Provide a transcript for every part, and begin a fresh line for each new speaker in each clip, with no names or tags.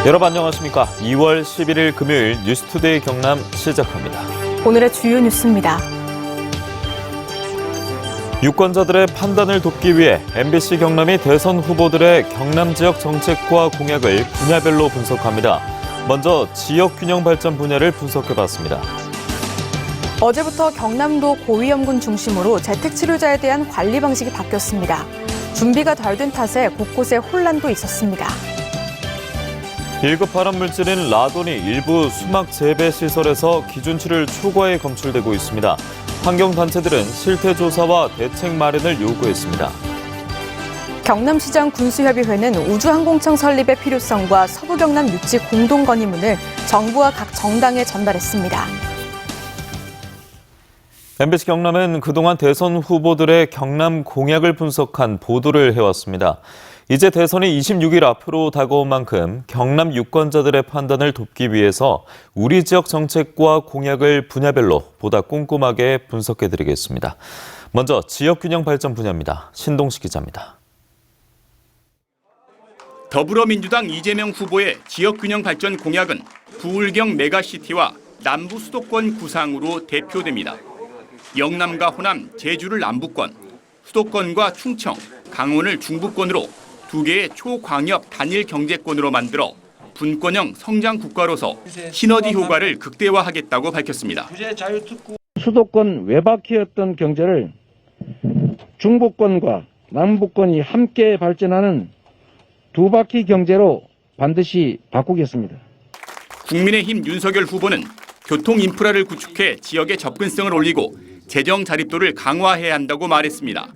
여러분 안녕하십니까? 2월 11일 금요일 뉴스투데이 경남 시작합니다.
오늘의 주요 뉴스입니다.
유권자들의 판단을 돕기 위해 MBC 경남이 대선 후보들의 경남 지역 정책과 공약을 분야별로 분석합니다. 먼저 지역 균형 발전 분야를 분석해봤습니다.
어제부터 경남도 고위험군 중심으로 재택치료자에 대한 관리 방식이 바뀌었습니다. 준비가 덜 된 탓에 곳곳에 혼란도 있었습니다.
1급 발암물질인 라돈이 일부 수막 재배 시설에서 기준치를 초과해 검출되고 있습니다. 환경단체들은 실태조사와 대책 마련을 요구했습니다.
경남시장 군수협의회는 우주항공청 설립의 필요성과 서부경남 육지 공동 건의문을 정부와 각 정당에 전달했습니다.
MBC 경남은 그동안 대선 후보들의 경남 공약을 분석한 보도를 해왔습니다. 이제 대선이 26일 앞으로 다가온 만큼 경남 유권자들의 판단을 돕기 위해서 우리 지역 정책과 공약을 분야별로 보다 꼼꼼하게 분석해드리겠습니다. 먼저 지역균형 발전 분야입니다. 신동식 기자입니다.
더불어민주당 이재명 후보의 지역균형 발전 공약은 부울경 메가시티와 남부 수도권 구상으로 대표됩니다. 영남과 호남, 제주를 남부권, 수도권과 충청, 강원을 중부권으로 두 개의 초광역 단일 경제권으로 만들어 분권형 성장 국가로서 시너지 효과를 극대화하겠다고 밝혔습니다.
수도권 외바퀴였던 경제를 중부권과 남부권이 함께 발전하는 두 바퀴 경제로 반드시 바꾸겠습니다.
국민의힘 윤석열 후보는 교통 인프라를 구축해 지역의 접근성을 올리고 재정 자립도를 강화해야 한다고 말했습니다.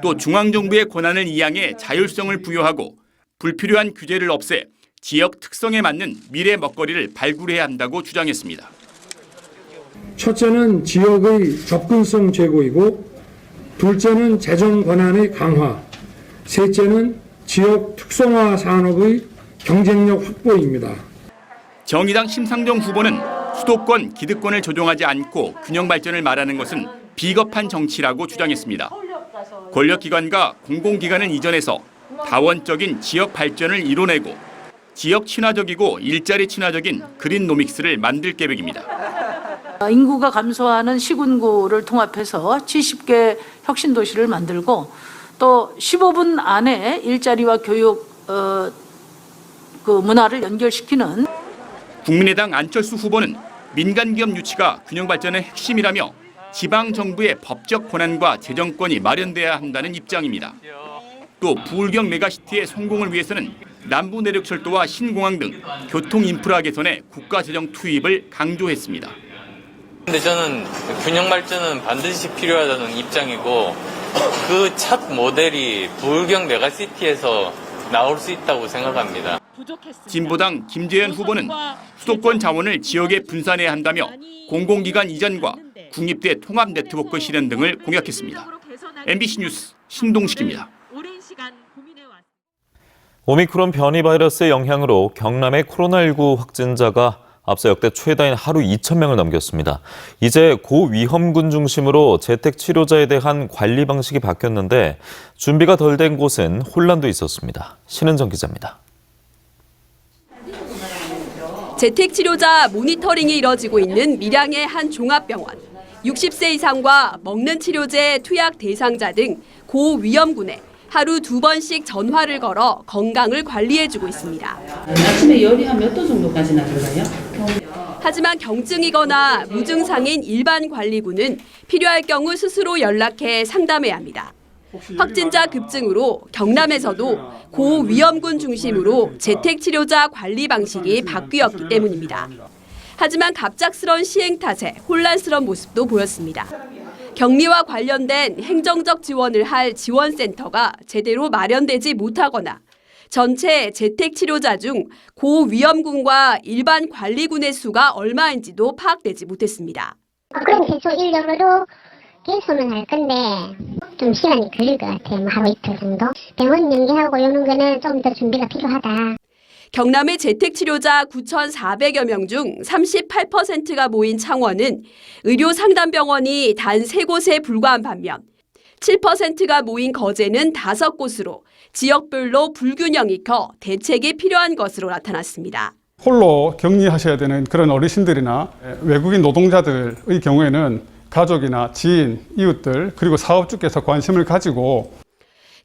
또 중앙정부의 권한을 이양해 자율성을 부여하고 불필요한 규제를 없애 지역 특성에 맞는 미래 먹거리를 발굴해야 한다고 주장했습니다.
첫째는 지역의 접근성 제고이고 둘째는 재정 권한의 강화, 셋째는 지역 특성화 산업의 경쟁력 확보입니다.
정의당 심상정 후보는 수도권 기득권을 조종하지 않고 균형 발전을 말하는 것은 비겁한 정치라고 주장했습니다. 권력기관과 공공기관을 이전해서 다원적인 지역 발전을 이뤄내고 지역 친화적이고 일자리 친화적인 그린노믹스를 만들 계획입니다.
인구가 감소하는 시군구를 통합해서 70개 혁신도시를 만들고 또 15분 안에 일자리와 교육 문화를 연결시키는
국민의당 안철수 후보는 민간기업 유치가 균형 발전의 핵심이라며 지방정부의 법적 권한과 재정권이 마련돼야 한다는 입장입니다. 또 부울경 메가시티의 성공을 위해서는 남부 내륙철도와 신공항 등 교통 인프라 개선에 국가 재정 투입을 강조했습니다.
근데 저는 균형 발전은 반드시 필요하다는 입장이고 그 첫 모델이 부울경 메가시티에서 나올 수 있다고 생각합니다.
진보당 김재현 후보는 수도권 자원을 지역에 분산해야 한다며 공공기관 이전과 국립대 통합 네트워크 실현 등을 공약했습니다. MBC 뉴스 신동식입니다.
오미크론 변이 바이러스의 영향으로 경남의 코로나19 확진자가 앞서 역대 최다인 하루 2,000명을 넘겼습니다. 이제 고위험군 중심으로 재택치료자에 대한 관리 방식이 바뀌었는데 준비가 덜 된 곳은 혼란도 있었습니다. 신은정 기자입니다.
재택치료자 모니터링이 이뤄지고 있는 밀양의 한 종합병원. 60세 이상과 먹는 치료제 투약 대상자 등 고위험군에 하루 2번씩 전화를 걸어 건강을 관리해주고 있습니다.
아침에 열이 한 몇 도 정도까지나 들어가요?
하지만 경증이거나 무증상인 일반 관리군은 필요할 경우 스스로 연락해 상담해야 합니다. 확진자 급증으로 경남에서도 고위험군 중심으로 재택치료자 관리 방식이 바뀌었기 때문입니다. 하지만 갑작스런 시행 탓에 혼란스러운 모습도 보였습니다. 격리와 관련된 행정적 지원을 할 지원센터가 제대로 마련되지 못하거나 전체 재택치료자 중 고위험군과 일반 관리군의 수가 얼마인지도 파악되지 못했습니다.
그럼 계속 인력으로 개선은 할 건데 좀 시간이 걸릴 것 같아요. 하루 이틀 정도. 병원 연계하고 이런 거는 좀 더 준비가 필요하다.
경남의 재택치료자 9,400여 명 중 38%가 모인 창원은 의료상담병원이 단 3곳에 불과한 반면 7%가 모인 거제는 5곳으로 지역별로 불균형이 커 대책이 필요한 것으로 나타났습니다.
홀로 격리하셔야 되는 그런 어르신들이나 외국인 노동자들의 경우에는 가족이나 지인, 이웃들 그리고 사업주께서 관심을 가지고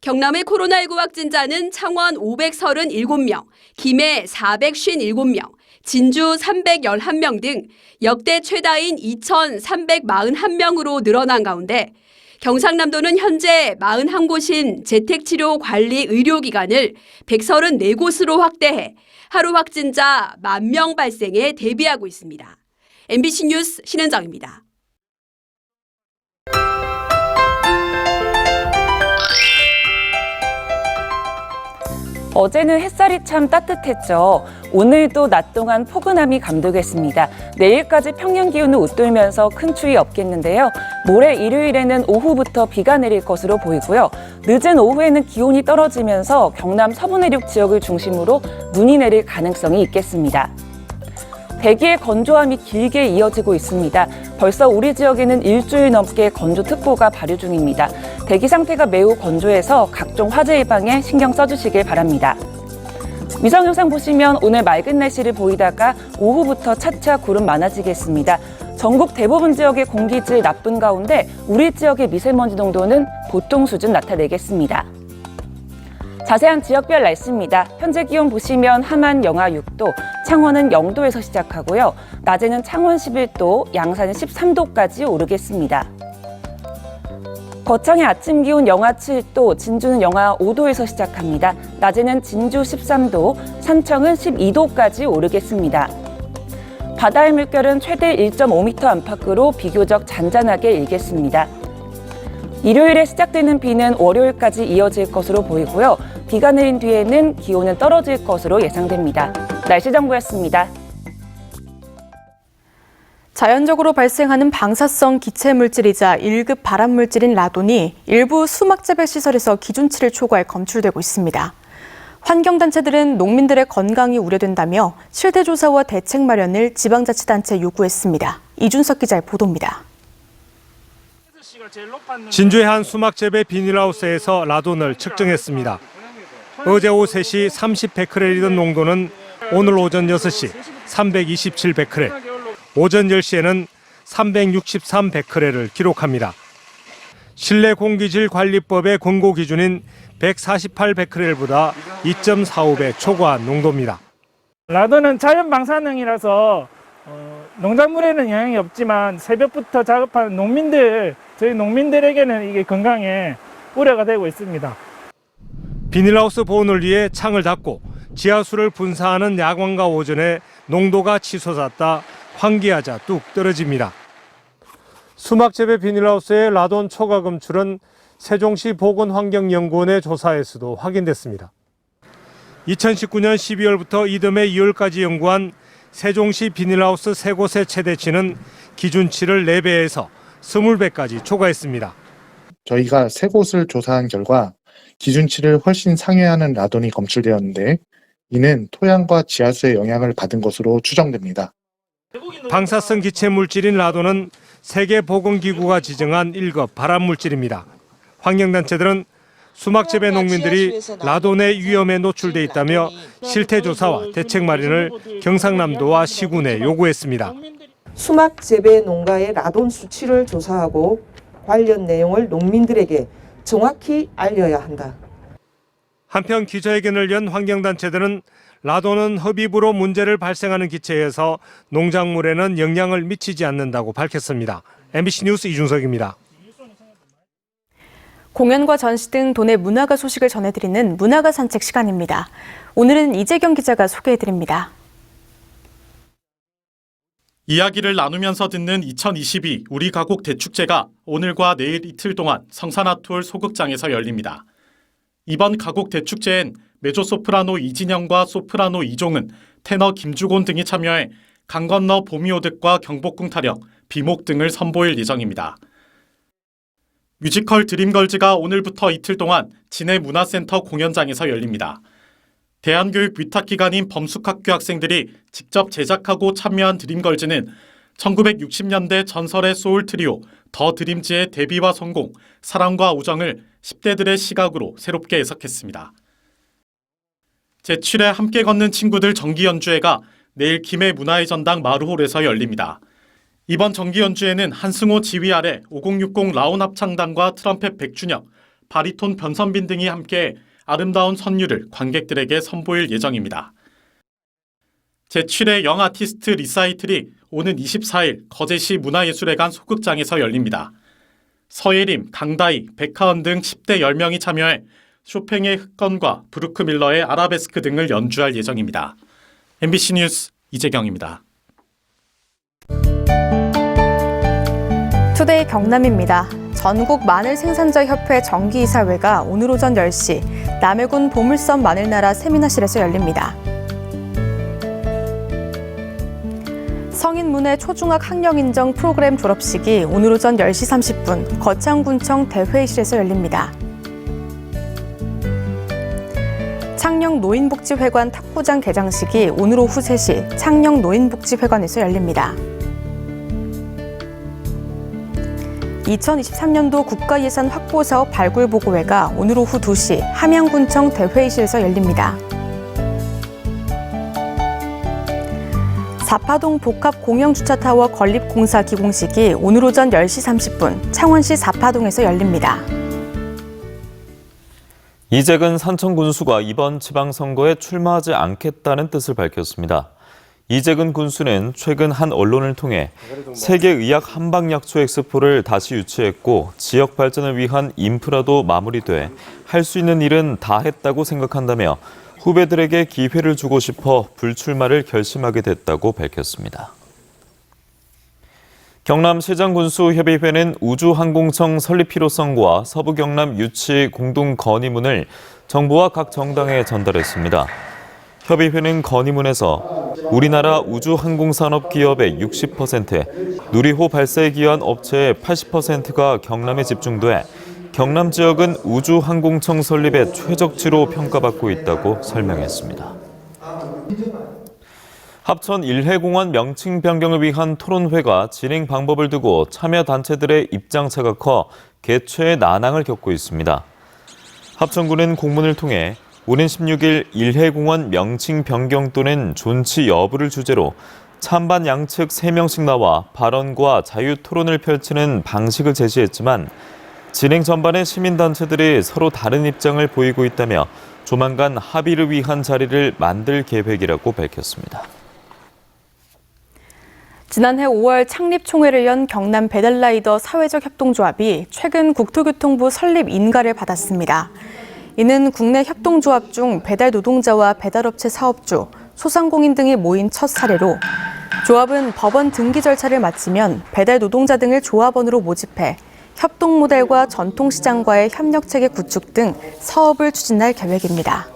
경남의 코로나19 확진자는 창원 537명, 김해 457명, 진주 311명 등 역대 최다인 2,341명으로 늘어난 가운데 경상남도는 현재 41곳인 재택치료관리 의료기관을 134곳으로 확대해 하루 확진자 10,000명 발생에 대비하고 있습니다. MBC 뉴스 신은정입니다.
어제는 햇살이 참 따뜻했죠. 오늘도 낮 동안 포근함이 감도겠습니다. 내일까지 평년 기온을 웃돌면서 큰 추위 없겠는데요. 모레 일요일에는 오후부터 비가 내릴 것으로 보이고요. 늦은 오후에는 기온이 떨어지면서 경남 서부 내륙 지역을 중심으로 눈이 내릴 가능성이 있겠습니다. 대기의 건조함이 길게 이어지고 있습니다. 벌써 우리 지역에는 일주일 넘게 건조특보가 발효 중입니다. 대기 상태가 매우 건조해서 각종 화재 예방에 신경 써주시길 바랍니다. 위성 영상 보시면 오늘 맑은 날씨를 보이다가 오후부터 차차 구름 많아지겠습니다. 전국 대부분 지역의 공기질 나쁜 가운데 우리 지역의 미세먼지 농도는 보통 수준 나타내겠습니다. 자세한 지역별 날씨입니다. 현재 기온 보시면 함안 영하 6도, 창원은 0도에서 시작하고요. 낮에는 창원 11도, 양산은 13도까지 오르겠습니다. 거창의 아침 기온 영하 7도, 진주는 영하 5도에서 시작합니다. 낮에는 진주 13도, 산청은 12도까지 오르겠습니다. 바다의 물결은 최대 1.5m 안팎으로 비교적 잔잔하게 일겠습니다. 일요일에 시작되는 비는 월요일까지 이어질 것으로 보이고요. 비가 내린 뒤에는 기온은 떨어질 것으로 예상됩니다. 날씨 정보였습니다.
자연적으로 발생하는 방사성 기체 물질이자 1급 발암 물질인 라돈이 일부 수막 재배 시설에서 기준치를 초과해 검출되고 있습니다. 환경단체들은 농민들의 건강이 우려된다며 실태 조사와 대책 마련을 지방자치단체에 요구했습니다. 이준석 기자의 보도입니다.
진주의 한 수막 재배 비닐하우스에서 라돈을 측정했습니다. 어제 오후 3시 30베크렐이던 농도는 오늘 오전 6시 327베크렐, 오전 10시에는 363베크렐을 기록합니다. 실내 공기질 관리법의 권고 기준인 148베크렐보다 2.45배 초과한 농도입니다.
라돈은 자연 방사능이라서 농작물에는 영향이 없지만 새벽부터 작업하는 저희 농민들에게는 이게 건강에 우려가 되고 있습니다.
비닐하우스 보온을 위해 창을 닫고 지하수를 분사하는 야광과 오전에 농도가 치솟았다 환기하자 뚝 떨어집니다. 수막 재배 비닐하우스의 라돈 초과 검출은 세종시 보건환경연구원의 조사에서도 확인됐습니다. 2019년 12월부터 이듬해 2월까지 연구한 세종시 비닐하우스 3곳의 최대치는 기준치를 4배에서 20배까지 초과했습니다.
저희가 3곳을 조사한 결과 기준치를 훨씬 상회하는 라돈이 검출되었는데 이는 토양과 지하수의 영향을 받은 것으로 추정됩니다.
방사성 기체 물질인 라돈은 세계보건기구가 지정한 1급 발암물질입니다. 환경단체들은 수막 재배 농민들이 라돈의 위험에 노출돼 있다며 실태조사와 대책 마련을 경상남도와 시군에 요구했습니다.
수막 재배 농가의 라돈 수치를 조사하고 관련 내용을 농민들에게 정확히 알려야 한다.
한편 기자회견을 연 환경단체들은 라돈은 흡입으로 문제를 발생하는 기체여서 농작물에는 영향을 미치지 않는다고 밝혔습니다. MBC 뉴스 이준석입니다.
공연과 전시 등 도내 문화가 소식을 전해드리는 문화가 산책 시간입니다. 오늘은 이재경 기자가 소개해드립니다.
이야기를 나누면서 듣는 2022 우리 가곡 대축제가 오늘과 내일 이틀 동안 성산아트홀 소극장에서 열립니다. 이번 가곡 대축제엔 메조소프라노 이진영과 소프라노 이종은, 테너 김주곤 등이 참여해 강 건너 봄이오듯과 경복궁 타령, 비목 등을 선보일 예정입니다. 뮤지컬 드림걸즈가 오늘부터 이틀 동안 진해문화센터 공연장에서 열립니다. 대한교육 위탁기관인 범숙학교 학생들이 직접 제작하고 참여한 드림걸즈는 1960년대 전설의 소울 트리오 더 드림즈의 데뷔와 성공, 사랑과 우정을 10대들의 시각으로 새롭게 해석했습니다. 제7회 함께 걷는 친구들 정기 연주회가 내일 김해 문화의 전당 마루홀에서 열립니다. 이번 정기 연주회는 한승호 지휘 아래 5060 라온 합창단과 트럼펫 백준혁, 바리톤 변선빈 등이 함께 아름다운 선율을 관객들에게 선보일 예정입니다. 제7회 영 아티스트 리사이틀이 오는 24일 거제시 문화예술회관 소극장에서 열립니다. 서예림, 강다희, 백하은 등 10대 10명이 참여해 쇼팽의 흑건과 브루크 밀러의 아라베스크 등을 연주할 예정입니다. MBC 뉴스 이재경입니다.
투데이 경남입니다. 전국 마늘 생산자 협회 정기이사회가 오늘 오전 10시 남해군 보물섬 마늘나라 세미나실에서 열립니다. 성인문예 초중학 학력인정 프로그램 졸업식이 오늘 오전 10시 30분 거창군청 대회의실에서 열립니다. 창녕 노인복지회관 탁구장 개장식이 오늘 오후 3시 창녕 노인복지회관에서 열립니다. 2023년도 국가예산 확보사업 발굴보고회가 오늘 오후 2시 함양군청 대회의실에서 열립니다. 4파동 복합 공영주차타워 건립공사 기공식이 오늘 오전 10시 30분 창원시 4파동에서 열립니다.
이재근 산청 군수가 이번 지방선거에 출마하지 않겠다는 뜻을 밝혔습니다. 이재근 군수는 최근 한 언론을 통해 세계의학 한방약초 엑스포를 다시 유치했고 지역 발전을 위한 인프라도 마무리돼 할 수 있는 일은 다 했다고 생각한다며 후배들에게 기회를 주고 싶어 불출마를 결심하게 됐다고 밝혔습니다. 경남시장군수협의회는 우주항공청 설립 필요성과 서부경남 유치 공동 건의문을 정부와 각 정당에 전달했습니다. 협의회는 건의문에서 우리나라 우주항공산업 기업의 60%, 누리호 발사에 기여한 업체의 80%가 경남에 집중돼 경남 지역은 우주항공청 설립의 최적지로 평가받고 있다고 설명했습니다. 합천 일해공원 명칭 변경을 위한 토론회가 진행 방법을 두고 참여 단체들의 입장차가 커 개최에 난항을 겪고 있습니다. 합천군은 공문을 통해 오는 16일 일해공원 명칭 변경 또는 존치 여부를 주제로 찬반 양측 3명씩 나와 발언과 자유 토론을 펼치는 방식을 제시했지만 진행 전반에 시민단체들이 서로 다른 입장을 보이고 있다며 조만간 합의를 위한 자리를 만들 계획이라고 밝혔습니다.
지난해 5월 창립총회를 연 경남 배달라이더 사회적 협동조합이 최근 국토교통부 설립 인가를 받았습니다. 이는 국내 협동조합 중 배달 노동자와 배달업체 사업주, 소상공인 등이 모인 첫 사례로 조합은 법원 등기 절차를 마치면 배달 노동자 등을 조합원으로 모집해 협동 모델과 전통시장과의 협력체계 구축 등 사업을 추진할 계획입니다.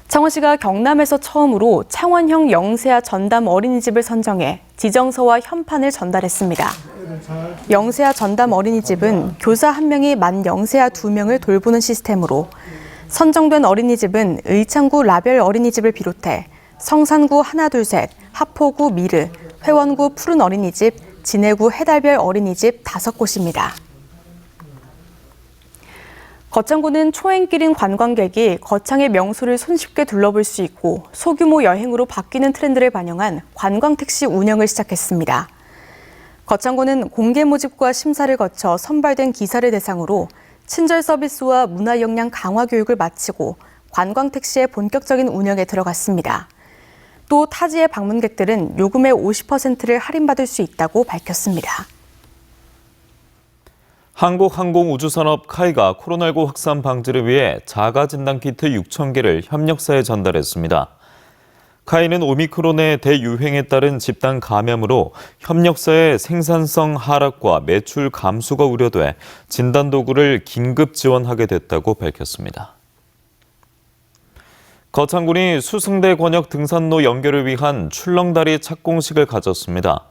창원시가 경남에서 처음으로 창원형 영세아 전담 어린이집을 선정해 지정서와 현판을 전달했습니다. 영세아 전담 어린이집은 교사 1명이 만 영세아 2명을 돌보는 시스템으로 선정된 어린이집은 의창구 라별 어린이집을 비롯해 성산구 하나둘셋, 하포구 미르, 회원구 푸른 어린이집, 진해구 해달별 어린이집 5곳입니다. 거창구는 초행길인 관광객이 거창의 명소를 손쉽게 둘러볼 수 있고 소규모 여행으로 바뀌는 트렌드를 반영한 관광택시 운영을 시작했습니다. 거창구는 공개 모집과 심사를 거쳐 선발된 기사를 대상으로 친절 서비스와 문화 역량 강화 교육을 마치고 관광택시의 본격적인 운영에 들어갔습니다. 또 타지의 방문객들은 요금의 50%를 할인받을 수 있다고 밝혔습니다.
한국항공우주산업 카이가 코로나19 확산 방지를 위해 자가진단키트 6,000개를 협력사에 전달했습니다. 카이는 오미크론의 대유행에 따른 집단 감염으로 협력사의 생산성 하락과 매출 감소가 우려돼 진단도구를 긴급 지원하게 됐다고 밝혔습니다. 거창군이 수승대 권역 등산로 연결을 위한 출렁다리 착공식을 가졌습니다.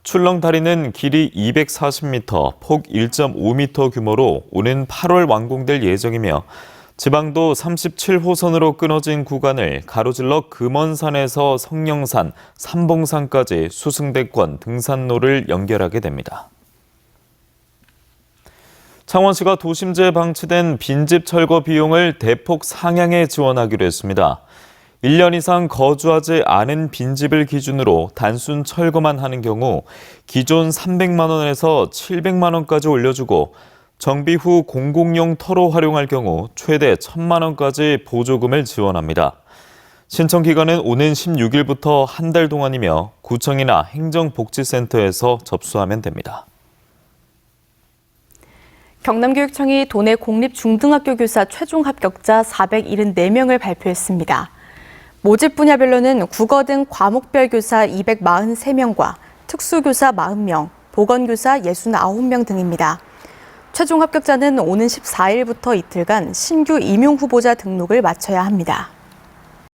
출렁다리는 길이 240m, 폭 1.5m 규모로 오는 8월 완공될 예정이며 지방도 37호선으로 끊어진 구간을 가로질러 금원산에서 성령산, 삼봉산까지 수승대권 등산로를 연결하게 됩니다. 창원시가 도심지에 방치된 빈집 철거 비용을 대폭 상향해 지원하기로 했습니다. 1년 이상 거주하지 않은 빈집을 기준으로 단순 철거만 하는 경우 기존 300만 원에서 700만 원까지 올려주고 정비 후 공공용 터로 활용할 경우 최대 1,000만 원까지 보조금을 지원합니다. 신청 기간은 오는 16일부터 한 달 동안이며 구청이나 행정복지센터에서 접수하면 됩니다.
경남교육청이 도내 공립중등학교 교사 최종 합격자 474명을 발표했습니다. 모집 분야별로는 국어 등 과목별 교사 243명과 특수교사 40명, 보건교사 69명 등입니다. 최종 합격자는 오는 14일부터 이틀간 신규 임용 후보자 등록을 마쳐야 합니다.